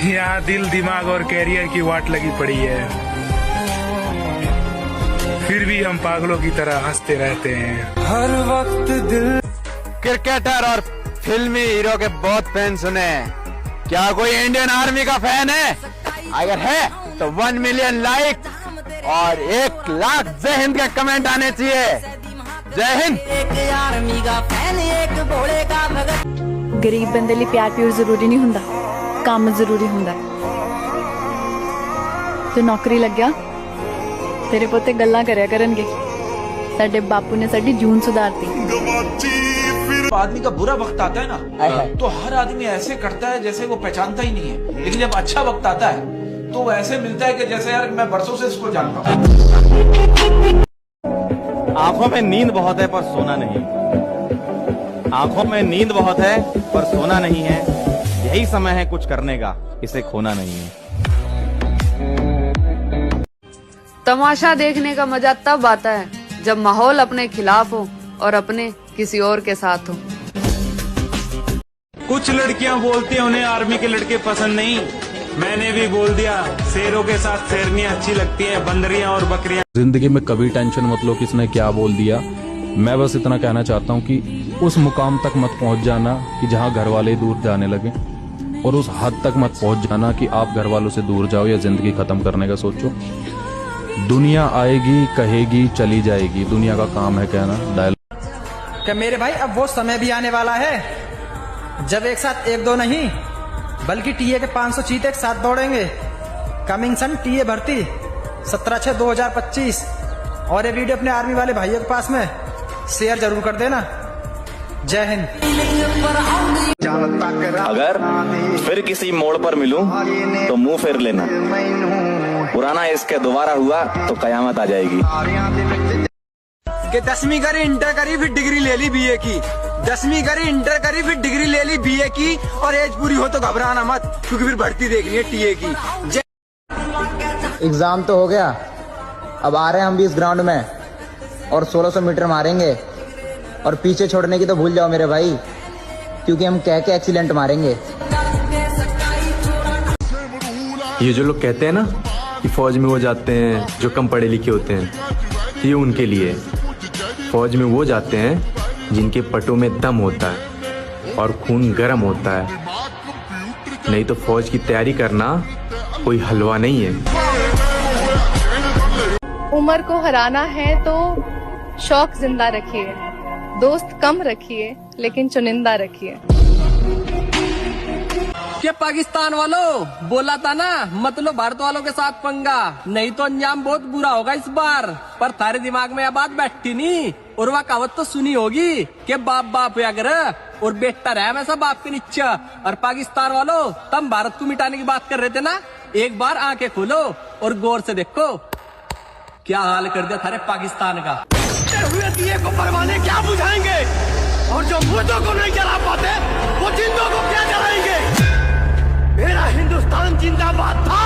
यहाँ दिल, दिमाग और कैरियर की वाट लगी पड़ी है, फिर भी हम पागलों की तरह हंसते रहते हैं हर वक्त। दिल क्रिकेटर और फिल्मी हीरो के बहुत फैन सुने। क्या कोई इंडियन आर्मी का फैन है? अगर है तो 1 मिलियन लाइक और 1 लाख जय हिंद के कमेंट आने चाहिए। जय हिंद। गरीब बंदे लिए प्यार प्यूर जरूरी नहीं हुंदा, काम जरूरी हुंदा। तो नौकरी लग गया, तेरे पोते गल्लां करया करनगे। साडे बापू ने साडी जून सुधारती। आदमी का बुरा वक्त आता है ना, तो हर आदमी ऐसे करता है जैसे वो पहचानता ही नहीं है, लेकिन जब अच्छा वक्त आता है तो वो ऐसे मिलता है कि जैसे यार मैं बरसों से इसको जानता हूँ। आंखों में नींद बहुत है पर सोना नहीं, आंखों में नींद बहुत है पर सोना नहीं है। यही समय है कुछ करने का, इसे खोना नहीं है। तमाशा देखने का मजा तब आता है जब माहौल अपने खिलाफ हो और अपने किसी और के साथ हो। कुछ लड़कियां बोलती हैं उन्हें आर्मी के लड़के पसंद नहीं। मैंने भी बोल दिया, शेरों के साथ शेरनियां अच्छी लगती हैं, बंदरियां और बकरियां। जिंदगी में कभी टेंशन मत लो किसने क्या बोल दिया। मैं बस इतना कहना चाहता हूँ कि उस मुकाम तक मत पहुँच जाना कि जहाँ घर वाले दूर जाने लगे, और उस हद तक मत पहुँच जाना कि आप घर वालों से दूर जाओ या जिंदगी खत्म करने का सोचो। दुनिया आएगी, कहेगी, चली जाएगी। दुनिया का काम है कहना। डायलॉग कि मेरे भाई अब वो समय भी आने वाला है जब एक साथ 1-2 नहीं बल्कि टीए के 500 चीते एक साथ दौड़ेंगे। कमिंग सन टीए भर्ती 17/6/2025। और ये वीडियो अपने आर्मी वाले भाइयों के पास में शेयर जरूर कर देना। जय हिंद। अगर फिर किसी मोड़ पर मिलूं तो मुंह फेर लेना, पुराना इसके दोबारा हुआ तो कयामत आ जाएगी। कि 10वीं करी, इंटर करी, फिर डिग्री ले ली बीए की। 10वीं करी, इंटर करी, फिर डिग्री ले ली बीए की, और एज पूरी हो तो घबराना मत, क्योंकि फिर भर्ती देखनी है टीए की। एग्जाम तो हो गया, अब आ रहे हैं हम भी इस ग्राउंड में और 1600 मीटर मारेंगे। और पीछे छोड़ने की तो भूल जाओ मेरे भाई, क्योंकि हम कह के एक्सीलेंट मारेंगे। ये जो लोग कहते हैं ना कि फौज में वो जाते हैं जो कम पढ़े लिखे होते हैं, ये उनके लिए। फौज में वो जाते हैं जिनके पटों में दम होता है और खून गर्म होता है। नहीं तो फौज की तैयारी करना कोई हलवा नहीं है। उम्र को हराना है तो शौक जिंदा रखिए, दोस्त कम रखिए लेकिन चुनिंदा रखिए। क्या पाकिस्तान वालों बोला था ना मत लो भारत वालों के साथ पंगा, नहीं तो अंजाम बहुत बुरा होगा इस बार। पर तारे दिमाग में यह बात बैठती नहीं, और वह कहावत तो सुनी होगी कि बाप बाप या कर और बेटा रहा हमेशा बाप के नीचे। और पाकिस्तान वालों तुम भारत को मिटाने की बात कर रहे थे ना, एक बार आंखें खोलो और गौर से देखो क्या हाल कर दिया थारे पाकिस्तान का। हुए दिए को परवाने क्या बुझाएंगे, और जो मुर्दों को नहीं जला पाते वो जिंदों को क्या जलाएंगे। मेरा हिंदुस्तान जिंदाबाद था,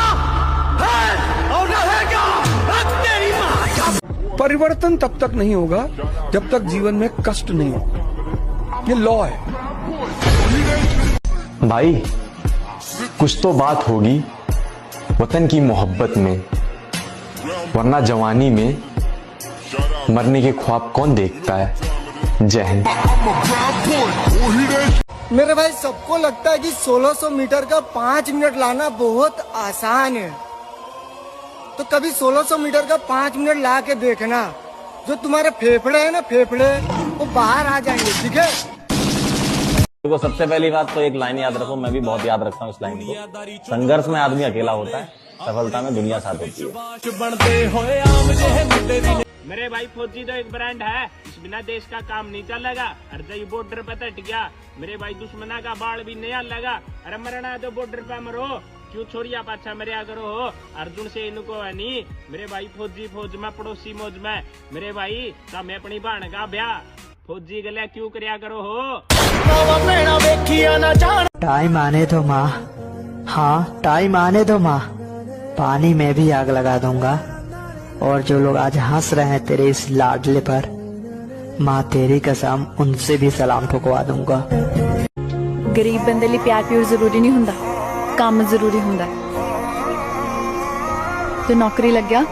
है और रहेगा। तेरी मां। परिवर्तन तब तक नहीं होगा जब तक जीवन में कष्ट नहीं होगा, ये लॉ है भाई। कुछ तो बात होगी वतन की मोहब्बत में, वरना जवानी में मरने के ख्वाब कौन देखता है। जय हिंद। मेरे भाई सबको लगता है कि 1600 मीटर का 5 मिनट लाना बहुत आसान है, तो कभी 1600 मीटर का 5 मिनट ला के देखना, जो तुम्हारे फेफड़े है ना, फेफड़े वो बाहर आ जाएंगे। ठीक है। देखो, सबसे पहली बात तो एक लाइन याद रखो, मैं भी बहुत याद रखता हूँ इस लाइन को। संघर्ष में आदमी अकेला होता है, सफलता में दुनिया साथ होती है। मेरे भाई फौजी तो एक ब्रांड है, इस बिना देश का काम नहीं चलेगा। अर्जई बॉर्डर पे तट गया मेरे भाई, दुश्मना का बाढ़ भी नया लगा। अरे मरना है तो बॉर्डर पे मरो, क्यों छोड़िया पाछा मरिया करो हो। अर्जुन से इनको है नी मेरे भाई, फौजी फौज में पड़ोसी मौज में। मेरे भाई तब अपनी बहन का ब्याह फौजी गले क्यों करया करो हो। टाइम आने दो माँ, हाँ टाइम आने दो माँ, पानी में भी आग लगा दूंगा। और जो लोग आज हंस रहे हैं तेरे इस लाडले पर, माँ तेरी कसम उनसे भी सलाम ठुकवा दूंगा। गरीब बंदे लिए प्यार प्यूर जरूरी नहीं हुंदा, ਕੰਮ ਜ਼ਰੂਰੀ ਹੁੰਦਾ ਤੇ ਨੌਕਰੀ ਲੱਗਿਆ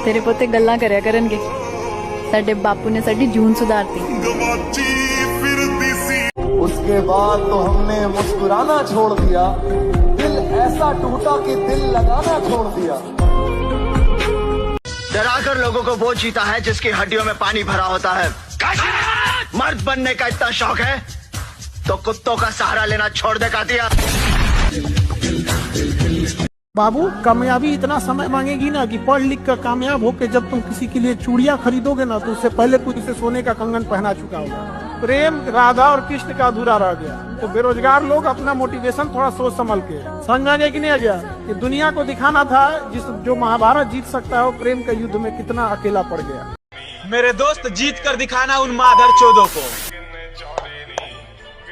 ਤੇਰੇ ਪੋਤੇ ਗੱਲਾਂ ਕਰਿਆ ਕਰਨਗੇ ਸਾਡੇ ਬਾਪੂ ਨੇ ਸਾਡੀ ਜੂਨ ਸੁਧਾਰਤੀ उसके बाद तो हमने मुस्कुराना छोड़ दिया, दिल ऐसा टूटा कि दिल लगाना छोड़ दिया। डराकर लोगों को वो जीता है जिसकी हड्डियों में पानी भरा होता है। मर्द बनने का इतना शौक है तो कुत्तों का सहारा लेना छोड़ दे कातिया। बाबू कामयाबी इतना समय मांगेगी ना कि पढ़ लिख कर कामयाब होकर जब तुम किसी के लिए चूड़ियां खरीदोगे ना तो उससे पहले कुछ से सोने का कंगन पहना चुका होगा। प्रेम राधा और कृष्ण का अधूरा रह गया तो बेरोजगार लोग अपना मोटिवेशन थोड़ा सोच संभल के समझ में आ गया कि नहीं आ गया कि दुनिया को दिखाना था जो महाभारत जीत सकता है वो प्रेम के युद्ध में कितना अकेला पड़ गया। मेरे दोस्त जीत कर दिखाना उन मादर चोदों को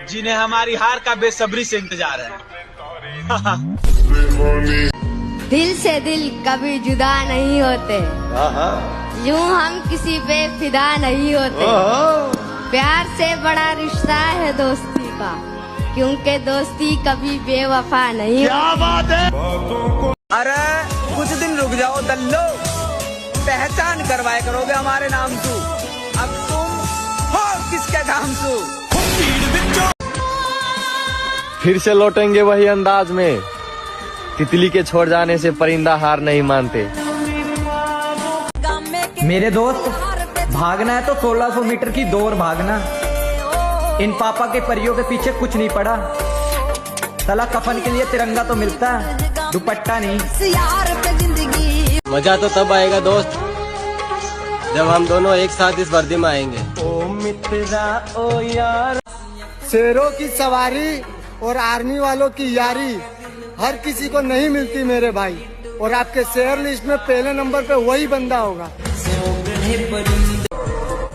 जिन्हें हमारी हार का बेसब्री से इंतजार है। दिल से दिल कभी जुदा नहीं होते, यूं हम किसी पे फिदा नहीं होते। प्यार से बड़ा रिश्ता है दोस्ती का, क्योंकि दोस्ती कभी बेवफा नहीं। क्या बात है? अरे कुछ दिन रुक जाओ दल्लो, पहचान करवाए करोगे हमारे नाम से। अब तुम हो किसके काम से? फिर से लौटेंगे वही अंदाज में, तितली के छोड़ जाने से परिंदा हार नहीं मानते। मेरे दोस्त भागना है तो 1600 मीटर की दौड़ भागना। इन पापा के परियों के पीछे कुछ नहीं पड़ा। साला कफन के लिए तिरंगा तो मिलता है, दुपट्टा नहीं। मजा तो तब आएगा दोस्त जब हम दोनों एक साथ इस वर्दी में आएंगे। ओ मित्रा ओ यार, शेरों की सवारी और आर्मी वालों की यारी हर किसी को नहीं मिलती मेरे भाई, और आपके शेयर लिस्ट में पहले नंबर पे वही बंदा होगा।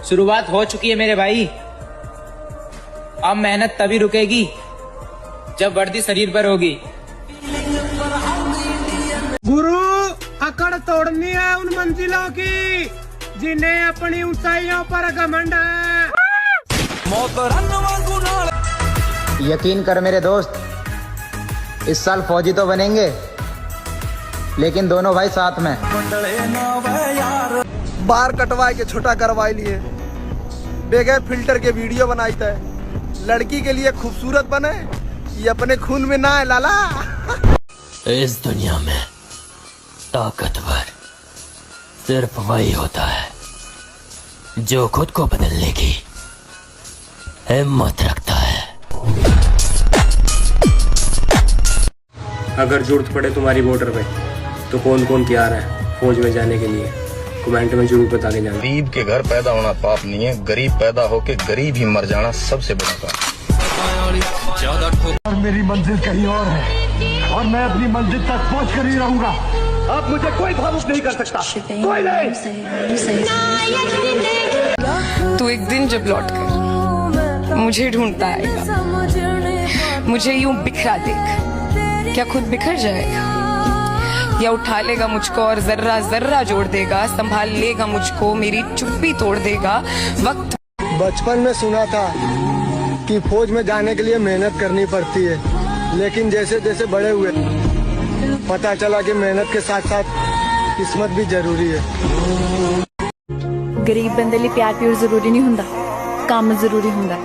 शुरुआत हो चुकी है मेरे भाई, अब मेहनत तभी रुकेगी जब वर्दी शरीर पर होगी। गुरु अकड़ तोड़नी है उन मंजिलों की जिन्हें अपनी ऊंचाइयों पर घमंड है। यकीन कर मेरे दोस्त, इस साल फौजी तो बनेंगे लेकिन दोनों भाई साथ में। बार कटवाए के छोटा करवाई लिए, बगैर फिल्टर के वीडियो बनाई थे। लड़की के लिए खूबसूरत बने, ये अपने खून में ना है लाला। इस दुनिया में ताकतवर सिर्फ वही होता है जो खुद को बदलने की हिम्मत रखता है। अगर जरूरत पड़े तुम्हारी बॉर्डर पे तो कौन कौन तैयार है फौज में जाने के लिए, कमेंट में जरूर बता के जाना। गरीब के घर पैदा होना पाप नहीं है, गरीब पैदा होके गरीब ही मर जाना सबसे बड़ा पाप। और मेरी मंजिल कहीं और है और मैं अपनी मंजिल तक पहुंच कर ही रहूंगा। आप मुझे कोई भावुक नहीं कर सकता, कोई नहीं। तू एक दिन जब लौट कर मुझे ढूंढता आएगा, मुझे यूं बिखरा देख, क्या खुद बिखर जाएगा या उठा लेगा मुझको और जर्रा जर्रा जोड़ देगा, संभाल लेगा मुझको, मेरी चुप्पी तोड़ देगा वक्त। बचपन में सुना था कि फौज में जाने के लिए मेहनत करनी पड़ती है, लेकिन जैसे जैसे बड़े हुए पता चला कि मेहनत के साथ साथ किस्मत भी जरूरी है। गरीब बंदे लिए प्यार प्यार जरूरी नहीं हुंदा, काम जरूरी हुंदा।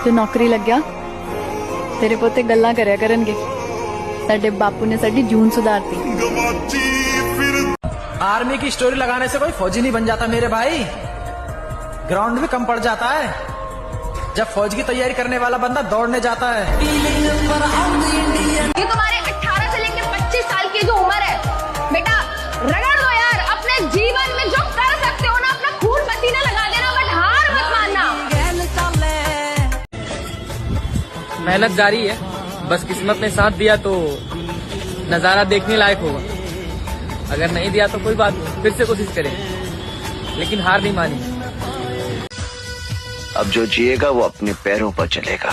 तो नौकरी लग गया तेरे पोते गल्ला करया करनगे साडे बापू ने साडी जून सुधारती। आर्मी की स्टोरी लगाने से कोई फौजी नहीं बन जाता मेरे भाई, ग्राउंड भी कम पड़ जाता है जब फौज की तैयारी करने वाला बंदा दौड़ने जाता है। ये तुम्हारे 18 से लेकर 25 साल की जो उम्र है बेटा, रगड़ दो यार। अपने जीवन में जो कर सकते हो ना, अपना खून पसीना लगा देना, बट हार मत मानना। मेहनत जारी है, बस किस्मत ने साथ दिया तो नजारा देखने लायक होगा, अगर नहीं दिया तो कोई बात नहीं, फिर से कोशिश करेंगे लेकिन हार नहीं मानी। अब जो जिएगा वो अपने पैरों पर चलेगा,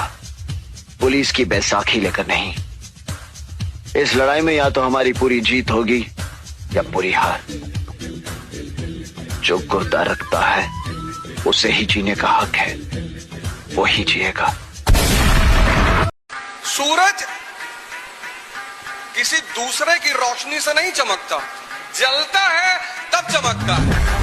पुलिस की बैसाखी लेकर नहीं। इस लड़ाई में या तो हमारी पूरी जीत होगी या पूरी हार। जो गुर्दा रखता है उसे ही जीने का हक है, वो ही जिएगा। सूरज किसी दूसरे की रोशनी से नहीं चमकता, जलता है तब चमकता है।